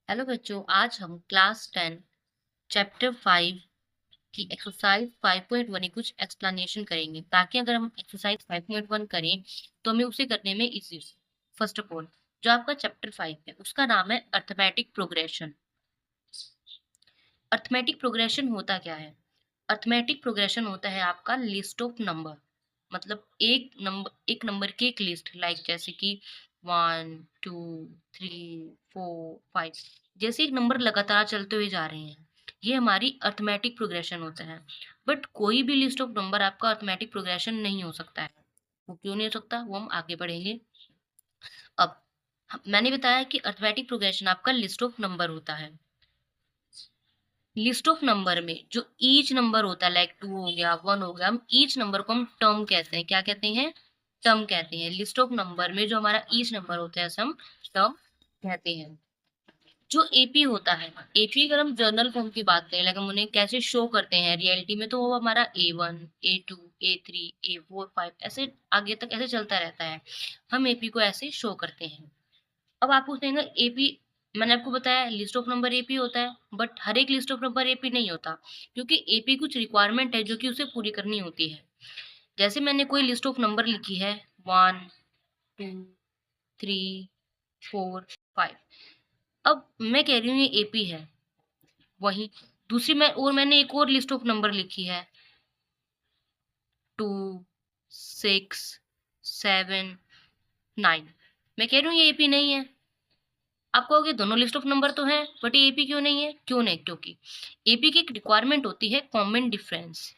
Hello बच्चों, आज हम क्लास 10 चैप्टर 5 की एक्सरसाइज 5.1 की कुछ एक्सप्लेनेशन करेंगे ताकि अगर हम एक्सरसाइज 5.1 करें तो हमें उसे करने में इजी हो। फर्स्ट ऑफ ऑल, जो आपका चैप्टर 5 है उसका नाम है अर्थमेटिक प्रोग्रेशन। अर्थमेटिक प्रोग्रेशन होता क्या है? अर्थमेटिक प्रोग्रेशन होता है आपका लिस्ट ऑफ नंबर, मतलब एक नंबर की एक लिस्ट, लाइक जैसे कि 1 2 3 4 5, जैसे एक नंबर लगातार चलते हुए जा रहे हैं, ये हमारी अर्थमेटिक प्रोग्रेशन होता है। बट कोई भी लिस्ट ऑफ नंबर आपका अर्थमेटिक प्रोग्रेशन नहीं हो सकता है। वो क्यों नहीं हो सकता, वो हम आगे पढ़ेंगे। अब मैंने बताया कि अर्थमेटिक प्रोग्रेशन आपका लिस्ट ऑफ नंबर होता है। लिस्ट ऑफ नंबर में जो ईच नंबर होता है, लाइक 2 हो गया, 1 हो गया, हम ईच नंबर को हम टर्म कहते हैं। क्या कहते हैं? टर्म कहते हैं। लिस्ट ऑफ नंबर में जो हमारा ईच नंबर होता है उसे हम टर्म कहते हैं। जो एपी होता है, एपी अगर हम जर्नल फॉर्म की बात करें, लाइक हम उन्हें कैसे शो करते हैं रियलिटी में, तो वो हमारा A1 A2 A3 A4 5 ऐसे आगे तक ऐसे चलता रहता है। हम एपी को ऐसे शो करते हैं। अब आप पूछेंगे एपी, मैंने आपको बताया लिस्ट ऑफ नंबर एपी होता है, बट हर एक लिस्ट ऑफ नंबर एपी नहीं होता, क्योंकि एपी कुछ रिक्वायरमेंट है जो कि उसे पूरी करनी होती है। जैसे मैंने कोई लिस्ट ऑफ नंबर लिखी है 1 2 3 4 5, अब मैं कह रही हूँ ये एपी है। वही दूसरी मैंने एक और लिस्ट ऑफ नंबर लिखी है 2 6 7 9, मैं कह रही हूँ ये एपी नहीं है। आप कहोगे दोनों लिस्ट ऑफ नंबर तो हैं, बट ये एपी क्यों नहीं है? क्यों नहीं? क्योंकि एपी की एक रिक्वायरमेंट होती है कॉमन डिफरेंस।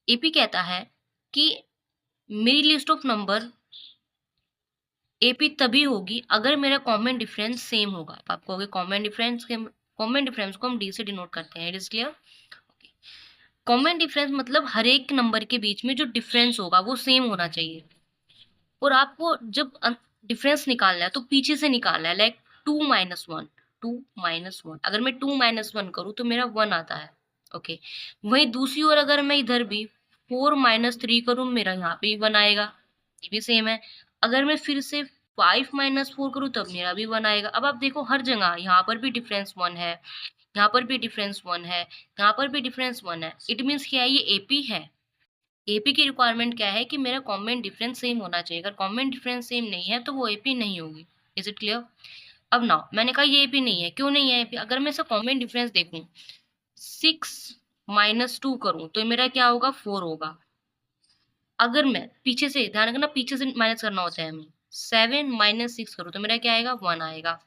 एपी कहता है कि मेरी लिस्ट ऑफ नंबर एपी तभी होगी अगर मेरा कॉमन डिफरेंस सेम होगा। आप कहोगे कॉमन डिफरेंस को हम डी से डिनोट करते हैं। It is clear? Common difference मतलब हर एक नंबर के बीच में जो डिफरेंस होगा वो सेम होना चाहिए। और आपको जब डिफरेंस निकालना है तो पीछे से निकालना है, लाइक 2 - 1, 2 - 1, अगर मैं 2 - 1 करूँ तो मेरा 1 आता है। ओके, वहीं दूसरी ओर अगर मैं इधर भी 4 - 3 करूँ, मेरा यहाँ पे 1 आएगा। ये भी सेम है। अगर मैं फिर से 5 - 4 करूँ तब मेरा भी 1 आएगा। अब आप देखो हर जगह यहाँ पर भी डिफरेंस 1 है, यहाँ पर भी डिफरेंस 1 है, यहाँ पर भी डिफरेंस 1 है। इट मीन्स क्या है? ये एपी है। एपी की रिक्वायरमेंट क्या है कि मेरा कॉमन डिफरेंस सेम होना चाहिए। अगर कॉमन डिफरेंस सेम नहीं है तो वो एपी नहीं होगी। Is it clear? अब नाउ मैंने कहा ये एपी नहीं है, क्यों नहीं है एपी? अगर मैं इसका कॉमन डिफरेंस देखूं, 6 - 2 करूं तो मेरा क्या होगा? 4 होगा। अगर मैं पीछे से, ध्यान रखना पीछे से माइनस करना होता है हमें, 7 - 6 करूं तो मेरा क्या आएगा? 1 आएगा।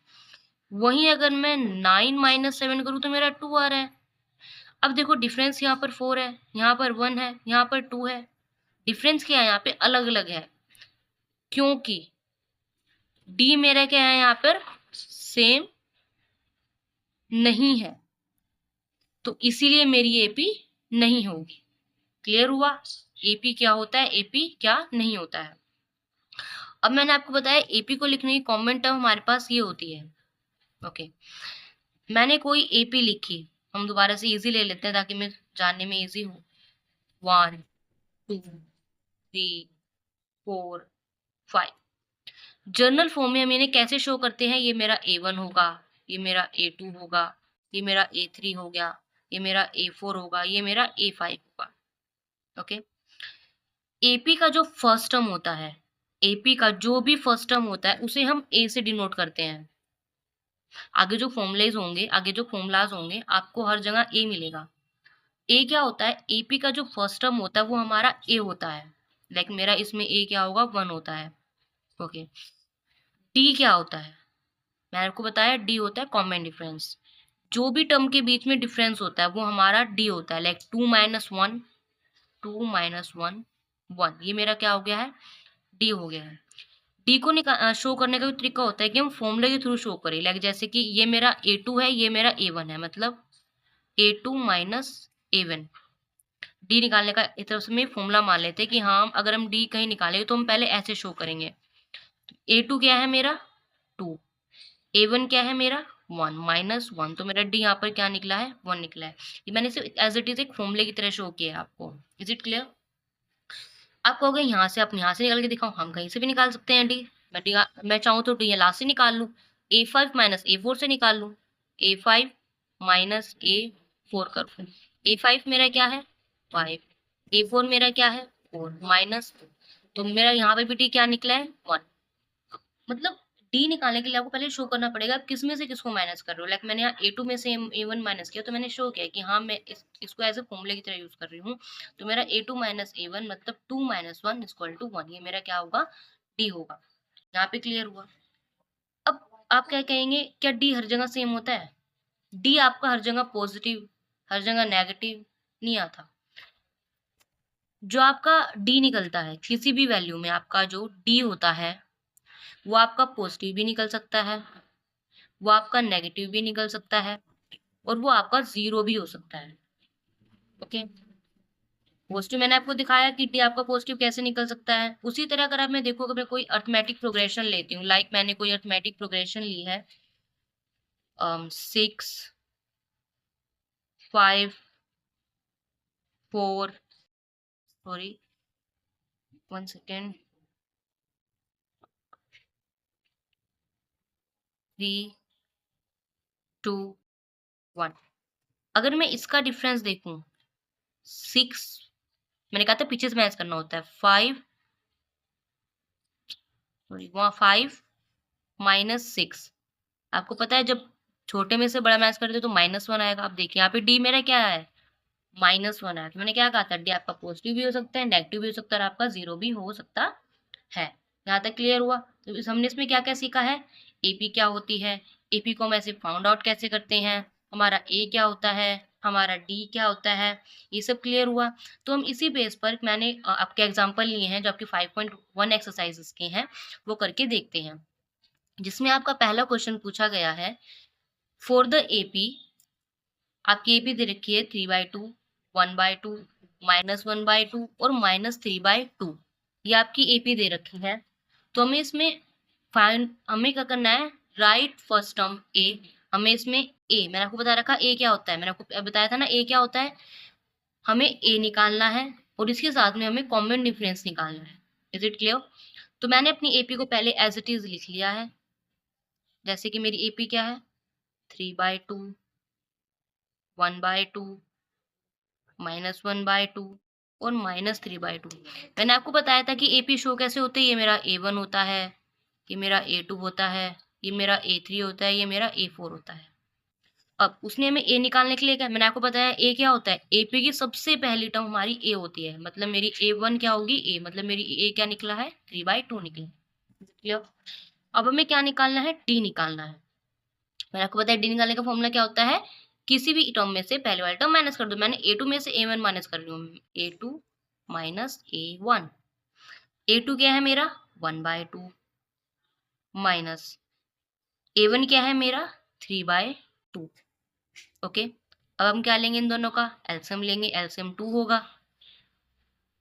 वहीं अगर मैं 9 - 7 करूं तो मेरा 2 आ रहा है। अब देखो डिफरेंस यहाँ पर 4 है, यहाँ पर 1 है, यहाँ पर 2 है। डिफरेंस क्या है? यहाँ पे अलग अलग है, क्योंकि डी मेरा क्या है यहाँ पर? सेम नहीं है, तो इसीलिए मेरी एपी नहीं होगी। क्लियर हुआ? एपी क्या होता है, एपी क्या नहीं होता है। अब मैंने आपको बताया एपी को लिखने की कॉमन टर्म हमारे पास ये होती है। ओके, मैंने कोई एपी लिखी, हम दोबारा से इजी ले लेते हैं ताकि मैं जानने में इजी हो। 1 2 3 4 5, जर्नल फॉर्म में हम इन्हें कैसे शो करते हैं? ये मेरा A1 होगा, ये मेरा A2 होगा, ये मेरा A3 हो गया, ये मेरा A4 होगा, ये मेरा A5 होगा। ओके, एपी का जो फर्स्ट टर्म होता है, एपी का जो भी फर्स्ट टर्म होता है उसे हम ए से डिनोट करते हैं। आगे जो फॉर्मूलेज होंगे, आगे जो फॉर्मूलाज होंगे, आपको हर जगह ए मिलेगा। ए क्या होता है? एपी का जो फर्स्ट टर्म होता है वो हमारा ए होता है। लाइक मेरा इसमें ए क्या होगा? 1 होता है। ओके, डी क्या होता है? मैंने आपको बताया डी होता है कॉमन डिफरेंस। जो भी टर्म के बीच में डिफरेंस होता है वो हमारा डी होता है। लाइक 2 - 1, 2 - 1 1, ये मेरा क्या हो गया है? डी हो गया है। डी को शो करने का भी तरीका होता है कि हम फॉर्मूले के थ्रू शो करें। लाइक जैसे कि ये मेरा A2 है, ये मेरा A1 है, मतलब A2 - A1। डी निकालने का एक तरफ से मैं फॉर्मूला मान लेते हैं कि हाँ, अगर हम डी कहीं निकालेंगे तो हम पहले ऐसे शो करेंगे। A2 क्या है मेरा? 2। A1 क्या है मेरा? 1 -1, तो मेरा डी यहाँ पर क्या निकला है? 1 निकला है। ये मैंने सिर्फ एज इट इज एक फॉर्मूले की तरह शो किया है आपको। Is it clear? आप कहोगे यहाँ से, आप यहाँ से निकाल के दिखाओ, हम कहीं से भी निकाल सकते हैं डी। मैं चाहूँ तो डी लास्ट से निकाल लूँ, A5 माइनस A4 से निकाल लूँ, A5 माइनस A4 कर लूँ। A5 मेरा क्या है 5, A4 मेरा क्या है 4 माइनस, तो मेरा यहाँ पे भी डी क्या निकला है 1। मतलब डी निकालने के लिए आपको पहले शो करना पड़ेगा आप किस में से किसको माइनस कर रहे हो। लाइक मैंने यहाँ A2 में से A1 माइनस किया, तो मैंने शो किया कि हाँ मैं इसको एज ए फॉर्मूले की तरह यूज कर रही हूँ। तो मेरा A2 माइनस A1 मतलब 2 माइनस 1 इक्वल टू 1, ये मेरा क्या होगा डी होगा। यहाँ पे क्लियर हुआ। अब आप क्या कहेंगे, क्या डी हर जगह सेम होता है? डी आपका हर जगह पॉजिटिव, हर जगह नेगेटिव नहीं आता। जो आपका डी निकलता है किसी भी वैल्यू में, आपका जो डी होता है वो आपका पॉजिटिव भी निकल सकता है, वो आपका नेगेटिव भी निकल सकता है, और वो आपका जीरो भी हो सकता है। ओके, पॉजिटिव मैंने आपको दिखाया कि डी आपका पॉजिटिव कैसे निकल सकता है। उसी तरह अगर आप मैं देखो, अगर मैं कोई अर्थमेटिक प्रोग्रेशन लेती हूँ, लाइक मैंने कोई अर्थमेटिक प्रोग्रेशन ली है 6 5 4 सॉरी 1 सेकेंड 3 2 1। अगर मैं इसका डिफरेंस देखूं 6, मैंने कहा था पीछे से मैच करना होता है 5 सॉरी 5 माइनस 6। आपको पता है जब छोटे में से बड़ा मैच करते हो तो -1 आएगा। आप देखिए यहाँ पे डी मेरा क्या है -1 है, तो मैंने क्या कहा था डी आपका पॉजिटिव भी हो सकता है, नेगेटिव भी हो सकता है, और आपका जीरो भी हो सकता है। यहाँ तक क्लियर हुआ। तो हमने इसमें क्या क्या सीखा है, एपी क्या होती है, एपी को हम ऐसे फाउंड आउट कैसे करते हैं, हमारा ए क्या होता है, हमारा डी क्या होता है, ये सब क्लियर हुआ। तो हम इसी बेस पर मैंने आपके एग्जाम्पल लिए हैं जो आपके 5.1 एक्सरसाइजेस के हैं, वो करके देखते हैं। जिसमें आपका पहला क्वेश्चन पूछा गया है, फॉर द एपी, आपकी एपी दे रखी है 3/2 1/2 -1/2 और -3/2, ये आपकी एपी दे रखी है। तो हमें इसमें हमें क्या करना है, राइट फर्स्ट टर्म ए। हमें इसमें ए, मैंने आपको बता रखा ए क्या होता है, मैंने आपको बताया था ना ए क्या होता है, हमें ए निकालना है और इसके साथ में हमें कॉमन डिफरेंस निकालना है। Is it clear? तो मैंने अपनी एपी को पहले एज इट इज लिख लिया है, जैसे कि मेरी एपी क्या है 3/2 1/2 -1/2 और -3/2। मैंने आपको बताया था कि एपी शो कैसे होते हैं, ये मेरा A1 होता है, ये मेरा A2 होता है, ये मेरा A3 होता है, ये मेरा A4 होता है। अब उसने हमें ए निकालने के लिए क्या, मैंने आपको बताया ए क्या होता है, एपी की सबसे पहली टर्म हमारी ए होती है, मतलब मेरी A1 क्या होगी ए, मतलब मेरी ए क्या निकला है 3/2 निकला। क्लियर? अब हमें क्या निकालना है, डी निकालना है। मैंने आपको बताया डी निकालने का फॉर्मूला क्या होता है, किसी भी टर्म में से पहले वाला टर्म माइनस कर दो। मैंने A2 में से A1 माइनस कर रही हूँ, A2 माइनस A1। A2 क्या है मेरा 1/2 माइनस A1 क्या है मेरा 3/2। ओके, अब हम क्या लेंगे, इन दोनों का एलसीएम लेंगे, एलसीएम 2 होगा।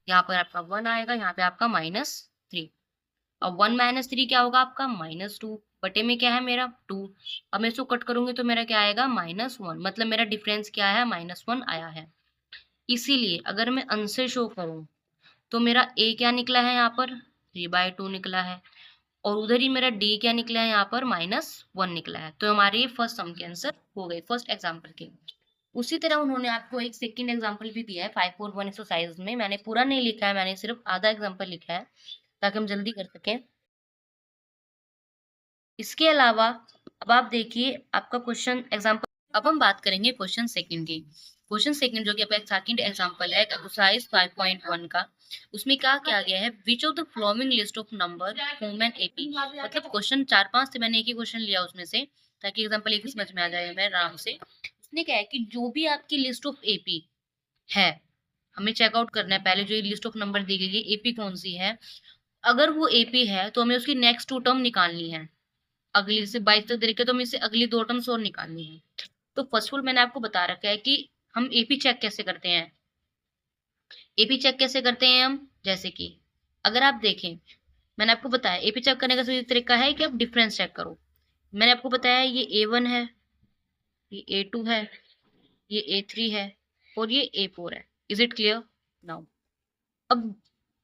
यहाँ पर आपका 1 आएगा, यहाँ पे आपका -3। अब 1 - 3 क्या होगा आपका -2, बटे में क्या है मेरा 2। अब मैं इसको कट करूंगी तो मेरा क्या आएगा -1, मतलब मेरा डिफरेंस क्या है -1 आया है। इसीलिए अगर मैं आंसर शो करूं तो मेरा ए क्या निकला है यहाँ पर 3/2 निकला है, और उधर ही मेरा डी क्या निकला है यहाँ पर -1 निकला है। तो हमारे फर्स्ट सम के आंसर हो गए फर्स्ट एग्जाम्पल के। उसी तरह उन्होंने आपको एक सेकंड एग्जाम्पल भी दिया है 5.1 एक्सरसाइज में। मैंने पूरा नहीं लिखा है, मैंने सिर्फ आधा एग्जाम्पल लिखा है ताकि हम जल्दी कर सकें। इसके अलावा अब आप देखिए आपका क्वेश्चन एग्जाम्पल, अब हम बात करेंगे क्वेश्चन सेकंड की। क्वेश्चन सेकंड जो कि आपका सेकंड एग्जाम्पल है एक्सरसाइज 5.1 का, उसमें क्या किया गया है, which of the following list of number form an AP. मतलब क्वेश्चन 4-5 थे, मैंने एक ही क्वेश्चन लिया उसमें से ताकि एग्जाम्पल एक ही समझ में आ जाए मैं आराम से। उसने क्या है कि जो भी आपकी लिस्ट ऑफ एपी है, हमें चेकआउट करना है पहले जो ये लिस्ट ऑफ नंबर दी गई है एपी कौन सी है। अगर वो एपी है तो हमें उसकी नेक्स्ट 2 टर्म निकालनी है, अगली से 22 तक दे रखे तो हमें इससे अगली 2 टर्म्स और निकालनी है। तो फर्स्ट ऑफ ऑल मैंने आपको बता रखा है कि हम एपी चेक कैसे करते हैं। एपी चेक कैसे करते हैं हम, जैसे कि अगर आप देखें मैंने आपको बताया एपी चेक करने का सही तरीका है कि आप डिफरेंस चेक करो। मैंने आपको बताया ये A1 है, ये A2 है, ये A3 है और ये A4 है। Is it clear now? अब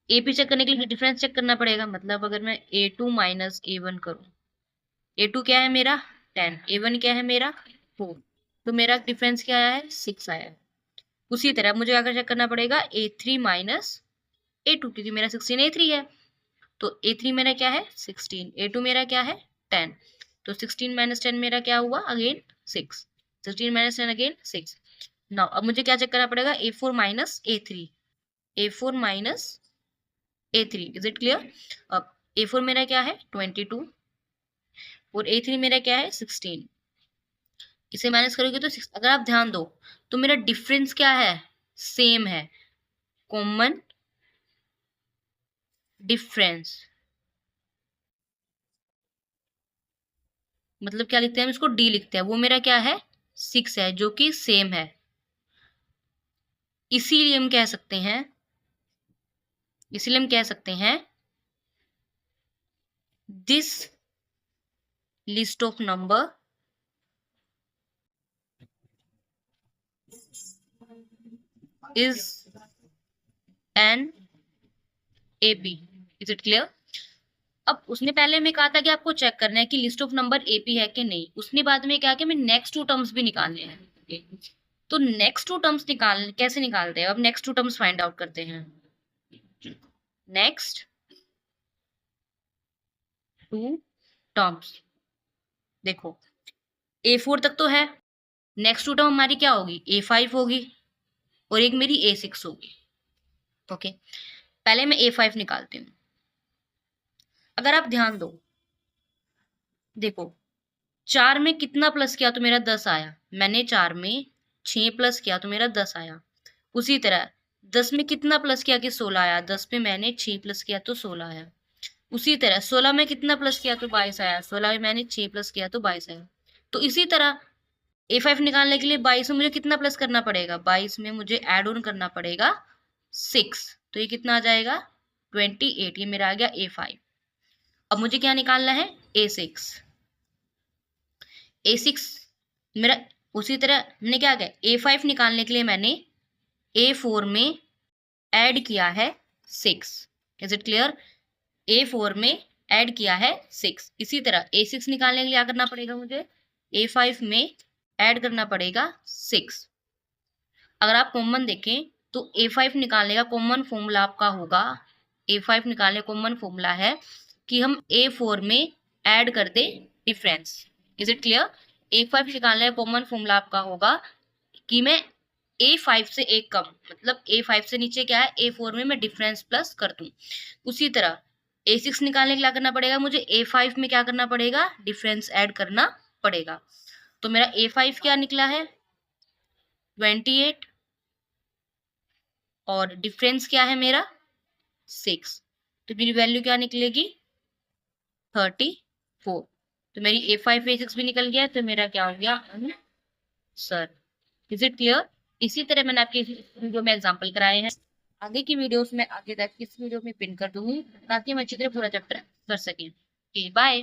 एपी चेक करने के लिए डिफरेंस चेक करना पड़ेगा, मतलब अगर मैं A2 माइनस A1 करूं, A2 क्या है मेरा 10, A1 क्या है मेरा 4, तो मेरा डिफरेंस क्या आया है 6 आया है। उसी तरह मुझे आकर चेक करना पड़ेगा A3 माइनस A2, क्योंकि मेरा 16 A3 है, तो A3 मेरा क्या है 16, A2 मेरा क्या है 10, तो 16 माइनस 10 मेरा क्या हुआ अगेन 6, 16 माइनस 10 अगेन 6। नाउ अब मुझे क्या चेक करना पड़ेगा A4 minus A3, A4 minus A3, is it clear. अब A4 मेरा क्या है 22 और A3 मेरा क्या है 16, इसे माइनस करोगे तो 6। अगर आप ध्यान दो तो मेरा डिफरेंस क्या है सेम है, कॉमन डिफरेंस, मतलब क्या लिखते हैं हम इसको डी लिखते हैं, वो मेरा क्या है 6 है जो कि सेम है। इसीलिए हम कह सकते हैं, इसीलिए हम कह सकते हैं this list of number is an AP, is it clear. अब उसने पहले में कहा था कि आपको चेक करना है कि लिस्ट ऑफ नंबर एपी है कि नहीं, उसने बाद में कहा कि हमें नेक्स्ट टू टर्म्स भी निकालने हैं। तो नेक्स्ट टू टर्म्स निकाल कैसे निकालते हैं, अब next two terms find out करते हैं। नेक्स्ट टू टर्म्स, देखो A4 तक तो है, नेक्स्ट टू टर्म हमारी क्या होगी A5 होगी और एक मेरी A6 होगी। ओके, पहले मैं A5 निकालती हूँ। अगर आप ध्यान दो, देखो 4 में कितना प्लस किया तो मेरा 10 आया, मैंने 4 में 6 प्लस किया तो मेरा 10 आया। उसी तरह 10 में कितना प्लस किया कि 16 आया, 10 में मैंने 6 प्लस किया तो 16 आया। उसी तरह 16 में कितना प्लस किया तो 22 आया, 16 में मैंने 6 प्लस किया तो 22 आया। तो इसी तरह A5 निकालने के लिए 22 में मुझे कितना प्लस करना पड़ेगा, 22 में मुझे ऐड ऑन करना पड़ेगा 6, तो ये कितना आ जाएगा 28, ये मेरा आ गया A5। अब मुझे क्या निकालना है A6, A6 मेरा, उसी तरह हमने क्या किया A5 निकालने के लिए मैंने A4 में ऐड किया है 6, इज इट क्लियर। A4 में ऐड किया है 6, इसी तरह A6 निकालने के लिए क्या करना पड़ेगा मुझे A5 में ऐड करना पड़ेगा 6। अगर आप कॉमन देखें तो A5 निकालने का कॉमन फॉर्मूला आपका होगा, A5 निकालने कॉमन फॉर्मूला है कि हम A4 में ऐड कर दे difference, is it clear. A5 निकालने का कॉमन फॉर्मूला आपका होगा कि मैं A5 से एक कम, मतलब A5 से नीचे क्या है A4 में मैं डिफरेंस प्लस कर दूं। उसी तरह A6 निकालने के लिए क्या करना पड़ेगा मुझे A5 में क्या करना पड़ेगा डिफरेंस ऐड करना पड़ेगा। तो मेरा A5 क्या निकला है 28 और डिफरेंस क्या है मेरा 6, तो मेरी वैल्यू क्या निकलेगी 34। तो मेरी A5 A6 भी निकल गया, तो मेरा क्या हो गया आंसर। Is it clear. इसी तरह मैंने आपके वीडियो में एग्जांपल कराए हैं, आगे की वीडियोस में आगे तक इस वीडियो में पिन कर दूंगी ताकि हम अच्छी तरह पूरा चैप्टर कर सकें। Okay bye.